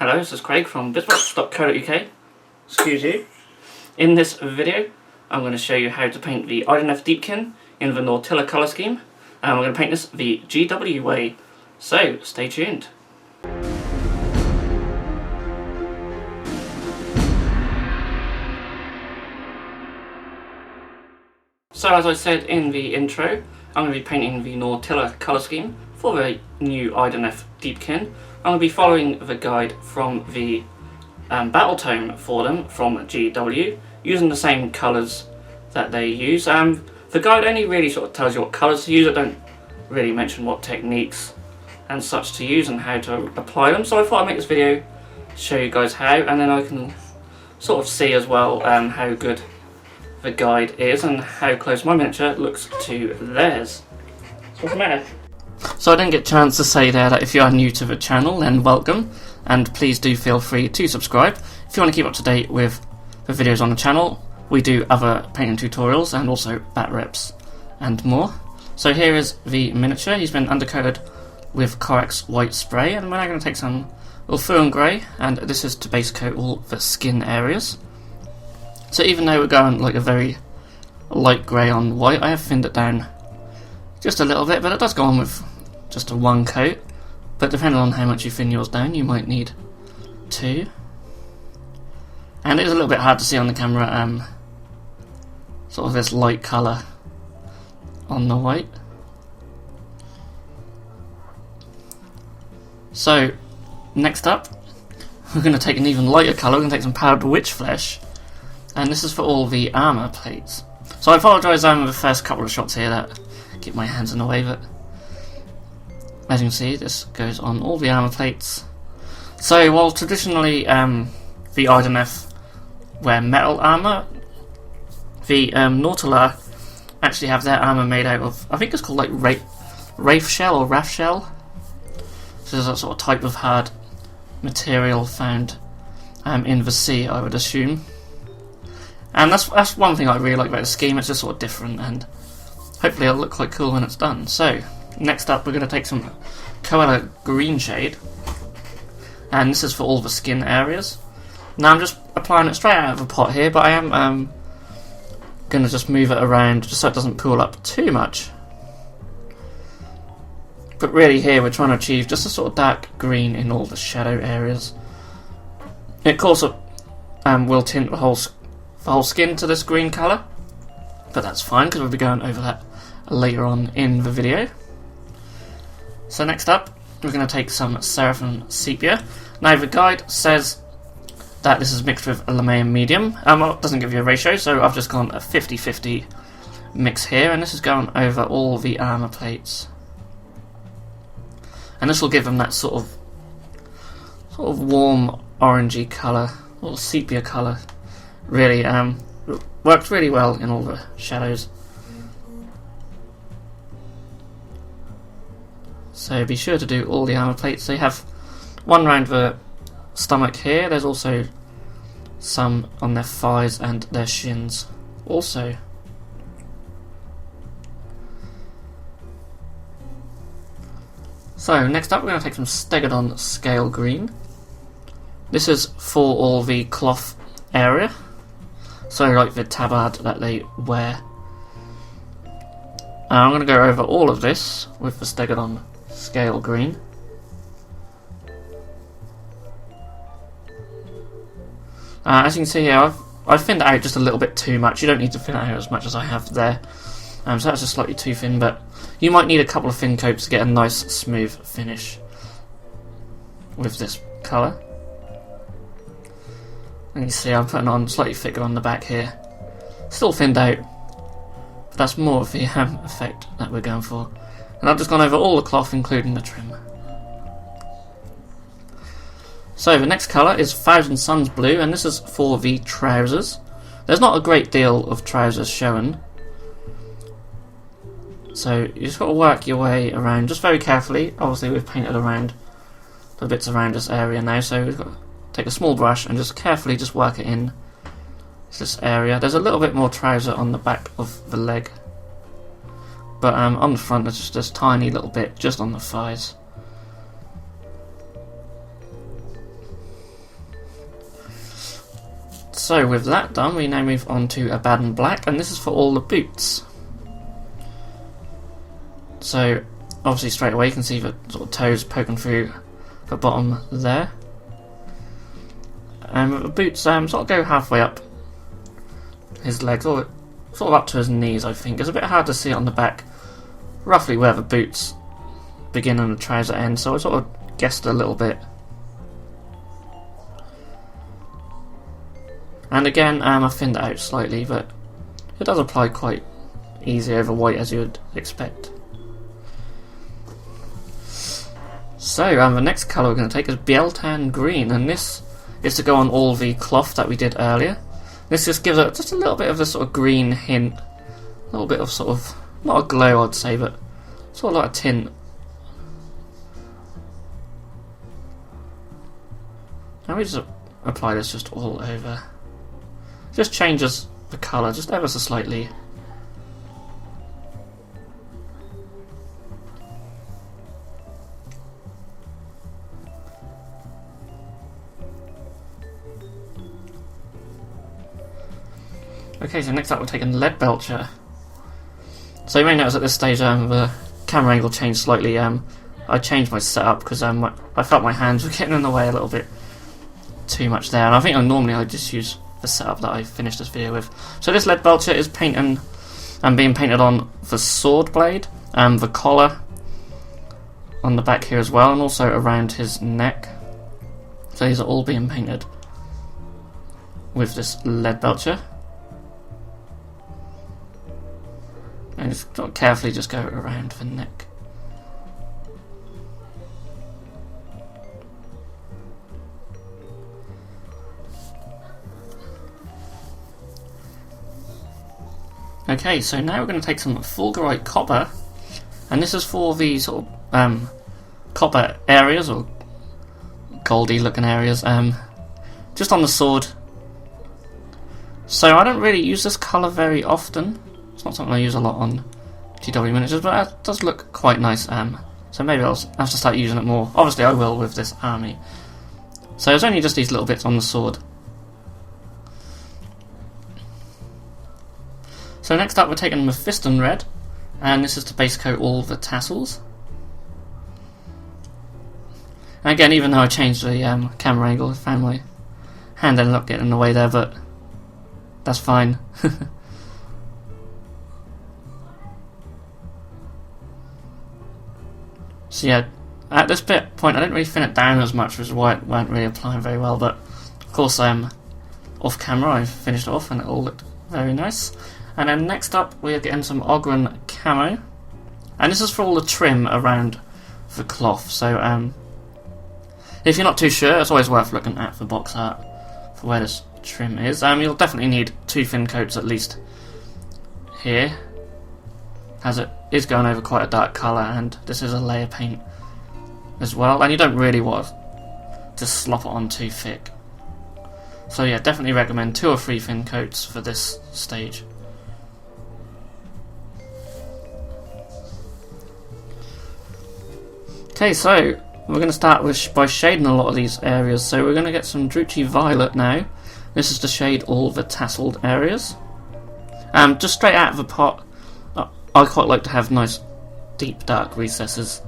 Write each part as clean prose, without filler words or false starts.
Hello, this is Craig from Bitzbox.co.uk. Excuse you. In this video, I'm going to show you how to paint the Idoneth Deepkin in the Nautilar colour scheme. And we're going to paint this the GW way. So, stay tuned. So as I said in the intro, I'm going to be painting the Nautilar colour scheme for the new Idoneth Deepkin. I'm going to be following the guide from the battletome for them from GW, using the same colours that they use. The guide only really sort of tells you what colours to use. I don't really mention what techniques and such to use and how to apply them. So I thought I'd make this video, show you guys how, and then I can sort of see as well how good the guide is and how close my miniature looks to theirs. So what's the matter? So I didn't get a chance to say there that if you are new to the channel, then welcome, and please do feel free to subscribe. If you want to keep up to date with the videos on the channel, we do other painting tutorials and also bat reps and more. So here is the miniature. He's been undercoated with Corax white spray, and we're now going to take some Fulgurite grey, and this is to base coat all the skin areas. So even though we're going like a very light grey on white, I have thinned it down just a little bit, but it does go on with just a one coat. But depending on how much you thin yours down, you might need two. And it is a little bit hard to see on the camera, sort of this light colour on the white. So next up, we're going to take an even lighter colour. We're going to take some powdered witch flesh, and this is for all the armour plates. So I apologise for the first couple of shots here that get my hands in the way, but as you can see, this goes on all the armour plates. So while traditionally the Idoneth wear metal armour, the Nautilar actually have their armour made out of, I think it's called like wraith shell or raft shell. So there's a sort of type of hard material found in the sea, I would assume. And that's one thing I really like about the scheme. It's just sort of different, and hopefully it'll look quite cool when it's done. So next up, we're going to take some Coella green shade, and this is for all the skin areas. Now I'm just applying it straight out of a pot here, but I am going to just move it around just so it doesn't pool up too much. But really here we're trying to achieve just a sort of dark green in all the shadow areas. It of course will tint the whole skin to this green colour, but that's fine because we'll be going over that later on in the video. So next up, we're going to take some Seraphim Sepia. Now the guide says that this is mixed with a Lamayan medium. It doesn't give you a ratio, so I've just gone a 50-50 mix here, and this is going over all the armour plates. And this will give them that sort of warm orangey colour, or sepia colour. Really worked really well in all the shadows. So be sure to do all the armour plates. They have one round the stomach here. There's also some on their thighs and their shins also. So next up, we're going to take some Stegodon Scale Green. This is for all the cloth area, so like the tabard that they wear. I'm going to go over all of this with the Stegodon Scale Green. As you can see here, I've thinned it out just a little bit too much. You don't need to thin it out as much as I have there. So that's just slightly too thin, but you might need a couple of thin coats to get a nice smooth finish with this colour. And you see I'm putting on slightly thicker on the back here. Still thinned out, but that's more of the effect that we're going for. And I've just gone over all the cloth, including the trim. So the next colour is Thousand Suns Blue, and this is for the trousers. There's not a great deal of trousers shown, so you just got to work your way around just very carefully. Obviously we've painted around the bits around this area now, so we've got to take a small brush and just carefully just work it in this area. There's a little bit more trouser on the back of the leg, but on the front there's just this tiny little bit just on the thighs. So with that done, we now move on to Abaddon Black, and this is for all the boots. So obviously straight away you can see the sort of toes poking through the bottom there. And the boots sort of go halfway up his legs, or sort of up to his knees, I think. It's a bit hard to see it on the back, roughly where the boots begin and the trouser end, so I sort of guessed a little bit. And again, I thinned it out slightly, but it does apply quite easy over white, as you would expect. So the next colour we're going to take is Bieltan Green, and this is to go on all the cloth that we did earlier. This just gives it just a little bit of a sort of green hint, a little bit of sort of, not a glow I'd say, but sort of like a tint. And we just apply this just all over. Just changes the colour just ever so slightly. Okay, so next up we're taking Lead Belcher. So you may notice at this stage the camera angle changed slightly. I changed my setup because I felt my hands were getting in the way a little bit too much there, and I think normally I just use the setup that I finished this video with. So this Lead Belcher is painting and being painted on the sword blade, the collar on the back here as well, and also around his neck. So these are all being painted with this Lead Belcher. And just carefully just go around the neck. Okay, so now we're going to take some Fulgurite Copper, and this is for the sort of copper areas, or goldy looking areas, just on the sword. So I don't really use this colour very often. It's not something I use a lot on GW miniatures, but it does look quite nice, so maybe I'll have to start using it more. Obviously I will with this army. So it's only just these little bits on the sword. So next up we're taking Mephiston Red, and this is to base coat all the tassels. And again, even though I changed the camera angle, I found my hand ended up getting in the way there, but that's fine. So yeah, at this point I didn't really thin it down as much, which is why it weren't really applying very well, but of course off camera I finished it off and it all looked very nice. And then next up we are getting some Ogren Camo, and this is for all the trim around the cloth. So if you're not too sure, it's always worth looking at the box art for where this trim is. You'll definitely need 2 thin coats at least here, as it is going over quite a dark colour, and this is a layer paint as well, and you don't really want to slop it on too thick. So yeah, definitely recommend 2 or 3 thin coats for this stage. Okay, so we're going to start by shading a lot of these areas. So we're going to get some Druchii Violet now. This is to shade all the tasseled areas. Just straight out of the pot, I quite like to have nice deep dark recesses.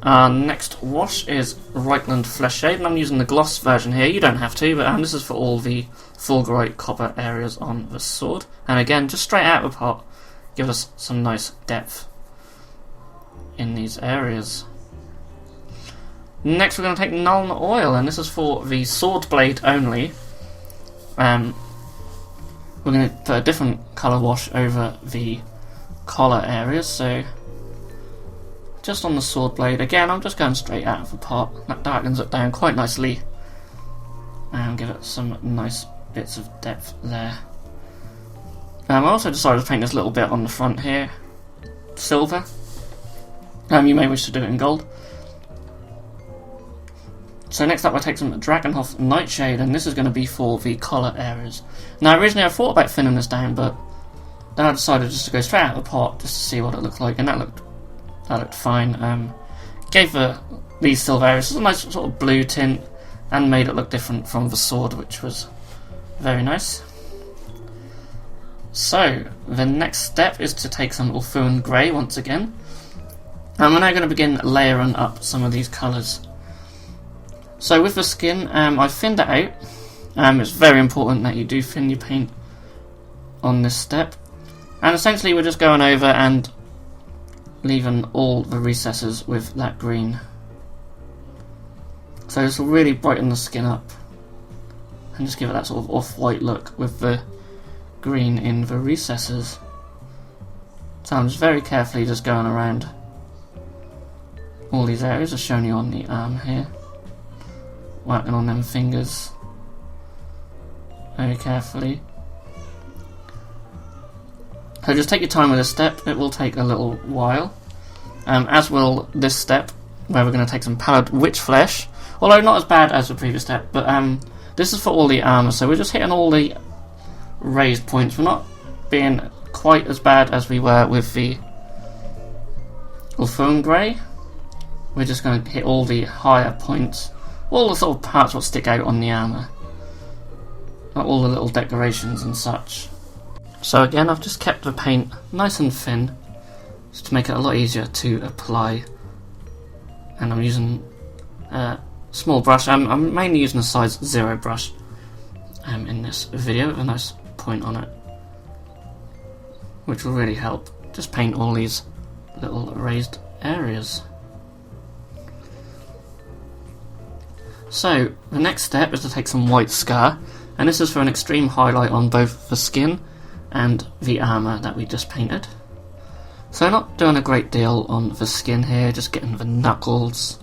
Our next wash is Reikland Flesh Shade, and I'm using the gloss version here. You don't have to, but this is for all the Fulgurite Copper areas on the sword. And again, just straight out of the pot, give us some nice depth in these areas. Next we're going to take Nuln Oil, and this is for the sword blade only. We're going to put a different colour wash over the collar areas, so just on the sword blade. Again, I'm just going straight out of the pot. That darkens it down quite nicely and give it some nice bits of depth there. I also decided to paint this little bit on the front here silver. You may wish to do it in gold. So next up I take some Dragonhof Nightshade, and this is going to be for the collar areas. Now originally I thought about thinning this down, but then I decided just to go straight out of the pot just to see what it looked like, and that looked fine. gave these silver areas a nice sort of blue tint and made it look different from the sword, which was very nice. So the next step is to take some Ulthuan Grey once again, and we're now going to begin layering up some of these colours. So with the skin, I've thinned it out. It's very important that you do thin your paint on this step, and essentially we're just going over and leaving all the recesses with that green. So this will really brighten the skin up and just give it that sort of off-white look with the green in the recesses. So I'm just very carefully just going around all these areas, as shown you on the arm here, working on them fingers very carefully. So just take your time with this step, it will take a little while, as will this step where we're going to take some pallid witch flesh, although not as bad as the previous step, but this is for all the armour, so we're just hitting all the raised points. We're not being quite as bad as we were with the Ulthuan Grey. We're just going to hit all the higher points, all the sort of parts that stick out on the armour, like all the little decorations and such. So again, I've just kept the paint nice and thin, just to make it a lot easier to apply, and I'm using a small brush. I'm mainly using a size 0 brush in this video with a nice point on it, which will really help just paint all these little raised areas. So the next step is to take some white scar, and this is for an extreme highlight on both the skin and the armour that we just painted. So not doing a great deal on the skin here, just getting the knuckles,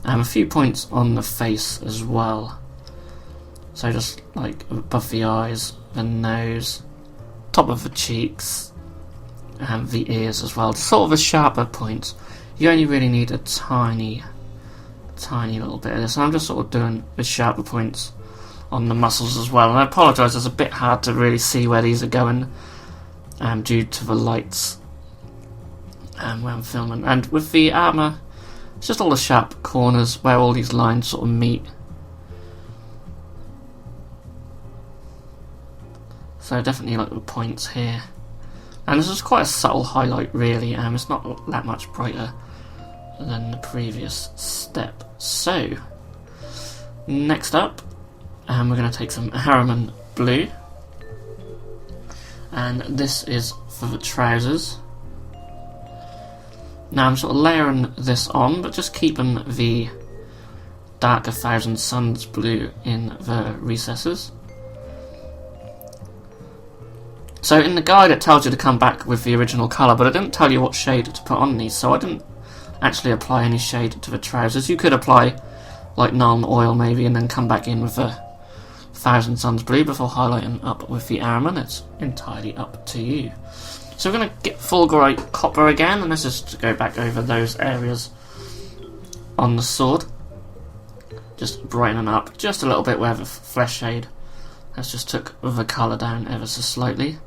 and a few points on the face as well. So just like above the eyes, the nose, top of the cheeks, and the ears as well. Sort of a sharper point. You only really need a tiny little bit of this. And I'm just sort of doing the sharper points on the muscles as well. And I apologise, it's a bit hard to really see where these are going due to the lights when I'm filming. And with the armour, it's just all the sharp corners where all these lines sort of meet. So definitely like the points here. And this is quite a subtle highlight really, it's not that much brighter than the previous step. So, next up, we're going to take some Harriman Blue, and this is for the trousers. Now I'm sort of layering this on, but just keeping the darker Thousand Suns blue in the recesses. So in the guide it tells you to come back with the original colour, but it didn't tell you what shade to put on these, so I didn't actually apply any shade to the trousers. You could apply like Nuln Oil maybe, and then come back in with the Thousand Suns blue before highlighting up with the Ahriman. It's entirely up to you. So we're going to get Fulgurite Copper again, and this is to go back over those areas on the sword. Just brightening up just a little bit where the flesh shade has just took the colour down ever so slightly.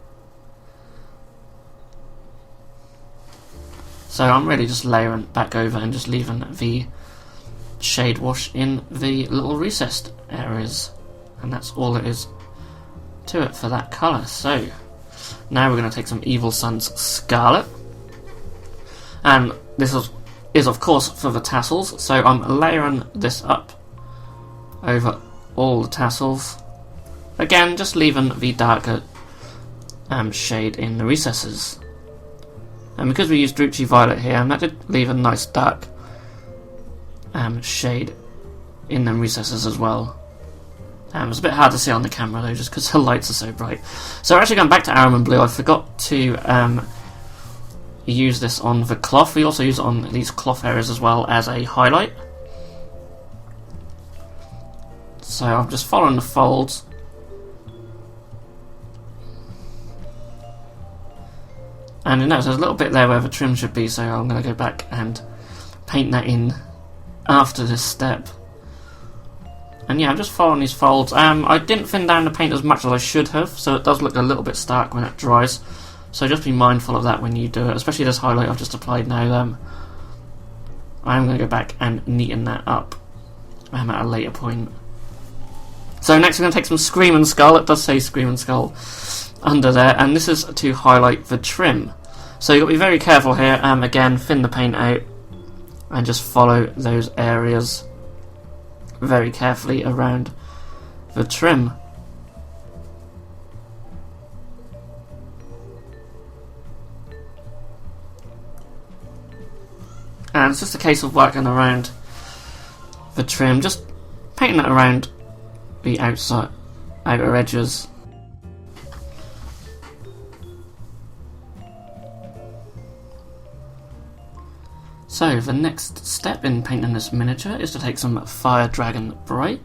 So I'm really just layering back over and just leaving the shade wash in the little recessed areas, and that's all it is to it for that colour. So now we're going to take some Evil Sun's Scarlet, and this is of course for the tassels, so I'm layering this up over all the tassels, again just leaving the darker shade in the recesses. And because we used Druchii Violet here, that did leave a nice dark shade in them recesses as well. It's a bit hard to see on the camera though, just because the lights are so bright. So we're actually going back to Ahriman Blue. I forgot to use this on the cloth. We also use it on these cloth areas as well as a highlight. So I'm just following the folds. And you notice there's a little bit there where the trim should be, so I'm going to go back and paint that in after this step. And yeah, I'm just following these folds. I didn't thin down the paint as much as I should have, so it does look a little bit stark when it dries. So just be mindful of that when you do it, especially this highlight I've just applied now. I'm going to go back and neaten that up at a later point. So next we're going to take some Scream and Skull. It does say Scream and Skull under there, and this is to highlight the trim. So you've got to be very careful here. Again, thin the paint out and just follow those areas very carefully around the trim. And it's just a case of working around the trim, just painting it around the outer edges. So the next step in painting this miniature is to take some Fire Dragon Bright.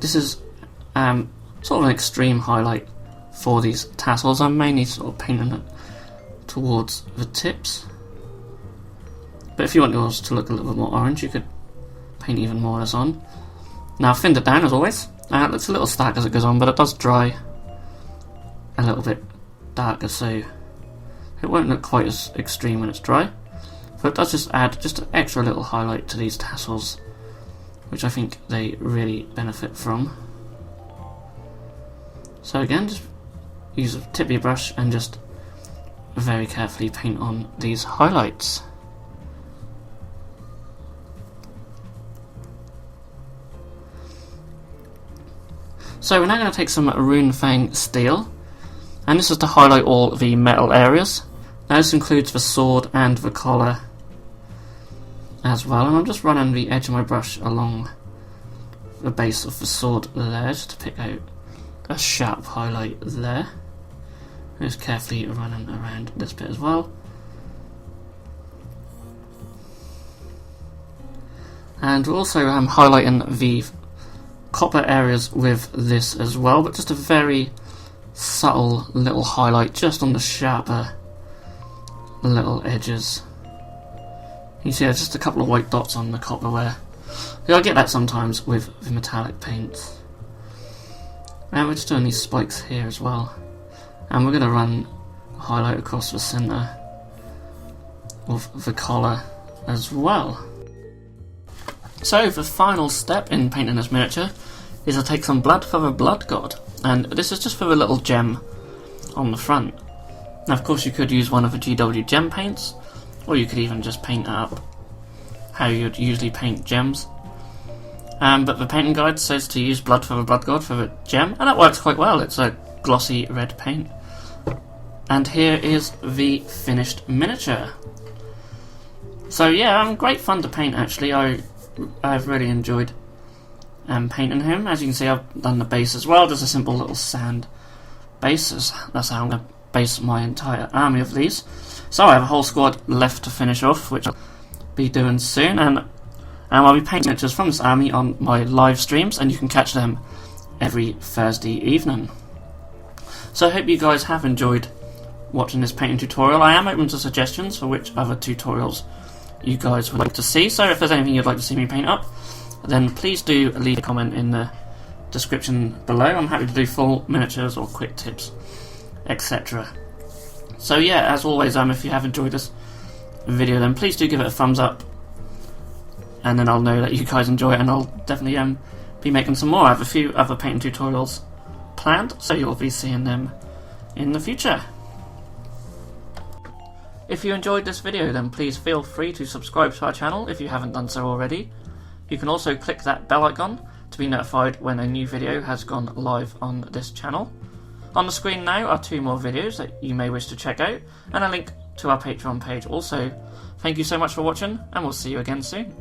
This is sort of an extreme highlight for these tassels. I'm mainly sort of painting it towards the tips. But if you want yours to look a little bit more orange, you could paint even more as on. Now I've thinned it down as always. It looks a little stark as it goes on, but it does dry a little bit darker, so it won't look quite as extreme when it's dry. But it does just add just an extra little highlight to these tassels, which I think they really benefit from. So again, just use a tip of your brush and just very carefully paint on these highlights. So we're now going to take some Runefang Steel, and this is to highlight all the metal areas. Now this includes the sword and the collar as well, and I'm just running the edge of my brush along the base of the sword there, just to pick out a sharp highlight there. Just carefully running around this bit as well. And we're also highlighting the copper areas with this as well, but just a very subtle little highlight just on the sharper little edges. You see there's just a couple of white dots on the copper where I get that sometimes with the metallic paints. And we're just doing these spikes here as well, and we're going to run a highlight across the centre of the collar as well. So the final step in painting this miniature is to take some blood for the Blood God, and this is just for the little gem on the front. Now of course you could use one of the GW gem paints, or you could even just paint up how you'd usually paint gems. But the painting guide says to use blood for the Blood God for the gem, and that works quite well. It's a glossy red paint. And here is the finished miniature. So yeah, great fun to paint actually. I've really enjoyed painting him. As you can see, I've done the base as well, just a simple little sand base. That's how I'm going to base my entire army of these. So I have a whole squad left to finish off, which I'll be doing soon, and I'll be painting miniatures from this army on my live streams, and you can catch them every Thursday evening. So I hope you guys have enjoyed watching this painting tutorial. I am open to suggestions for which other tutorials you guys would like to see, so if there's anything you'd like to see me paint up, then please do leave a comment in the description below. I'm happy to do full miniatures or quick tips, etc. So yeah, as always, if you have enjoyed this video, then please do give it a thumbs up, and then I'll know that you guys enjoy it, and I'll definitely be making some more. I have a few other painting tutorials planned, so you'll be seeing them in the future. If you enjoyed this video, then please feel free to subscribe to our channel if you haven't done so already. You can also click that bell icon to be notified when a new video has gone live on this channel. On the screen now are 2 more videos that you may wish to check out, and a link to our Patreon page also. Thank you so much for watching, and we'll see you again soon.